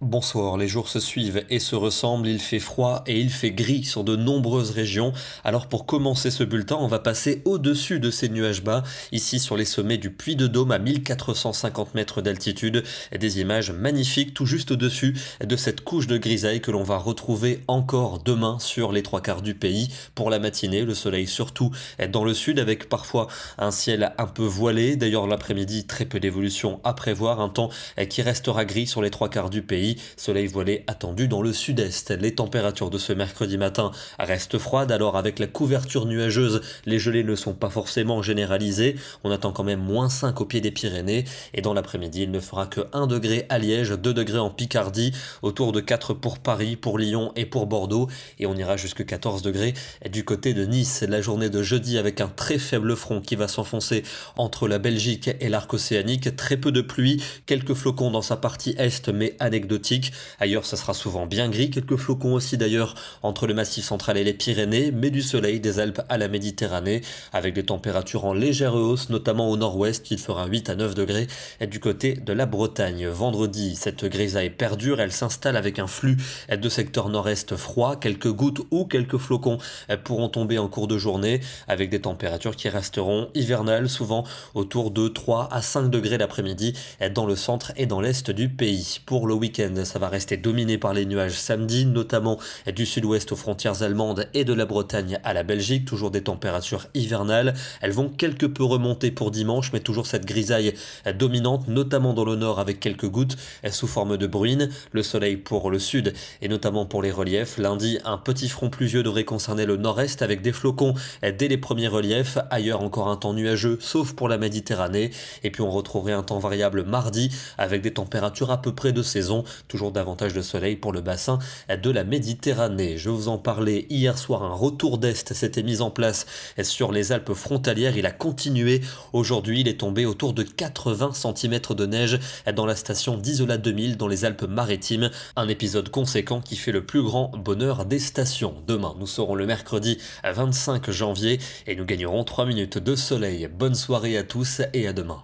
Bonsoir, les jours se suivent et se ressemblent, il fait froid et il fait gris sur de nombreuses régions. Alors pour commencer ce bulletin, on va passer au-dessus de ces nuages bas, ici sur les sommets du Puy-de-Dôme à 1450 mètres d'altitude. Des images magnifiques tout juste au-dessus de cette couche de grisaille que l'on va retrouver encore demain sur les trois quarts du pays. Pour la matinée, le soleil surtout dans le sud avec parfois un ciel un peu voilé. D'ailleurs l'après-midi, très peu d'évolution à prévoir, un temps qui restera gris sur les trois quarts du pays. Soleil voilé attendu dans le sud-est. Les températures de ce mercredi matin restent froides, alors avec la couverture nuageuse, les gelées ne sont pas forcément généralisées. On attend quand même -5 au pied des Pyrénées. Et dans l'après-midi, il ne fera que 1 degré à Liège, 2 degrés en Picardie, autour de 4 pour Paris, pour Lyon et pour Bordeaux. Et on ira jusque 14 degrés du côté de Nice. La journée de jeudi avec un très faible front qui va s'enfoncer entre la Belgique et l'arc océanique. Très peu de pluie, quelques flocons dans sa partie est, mais anecdotiques. Ailleurs, ça sera souvent bien gris, quelques flocons aussi d'ailleurs entre le Massif central et les Pyrénées, mais du soleil des Alpes à la Méditerranée, avec des températures en légère hausse, notamment au nord-ouest, il fera 8 à 9 degrés du côté de la Bretagne. Vendredi, cette grisaille perdure, elle s'installe avec un flux de secteur nord-est froid, quelques gouttes ou quelques flocons pourront tomber en cours de journée, avec des températures qui resteront hivernales, souvent autour de 3 à 5 degrés l'après-midi dans le centre et dans l'est du pays. Pour le week-end, ça va rester dominé par les nuages samedi, notamment du sud-ouest aux frontières allemandes et de la Bretagne à la Belgique. Toujours des températures hivernales. Elles vont quelque peu remonter pour dimanche, mais toujours cette grisaille dominante, notamment dans le nord avec quelques gouttes sous forme de bruine. Le soleil pour le sud et notamment pour les reliefs. Lundi, un petit front pluvieux devrait concerner le nord-est avec des flocons dès les premiers reliefs. Ailleurs, encore un temps nuageux, sauf pour la Méditerranée. Et puis on retrouverait un temps variable mardi avec des températures à peu près de saison. Toujours davantage de soleil pour le bassin de la Méditerranée. Je vous en parlais hier soir, un retour d'Est s'était mis en place sur les Alpes frontalières. Il a continué aujourd'hui, il est tombé autour de 80 cm de neige dans la station d'Isola 2000 dans les Alpes-Maritimes. Un épisode conséquent qui fait le plus grand bonheur des stations. Demain, nous serons le mercredi 25 janvier et nous gagnerons 3 minutes de soleil. Bonne soirée à tous et à demain.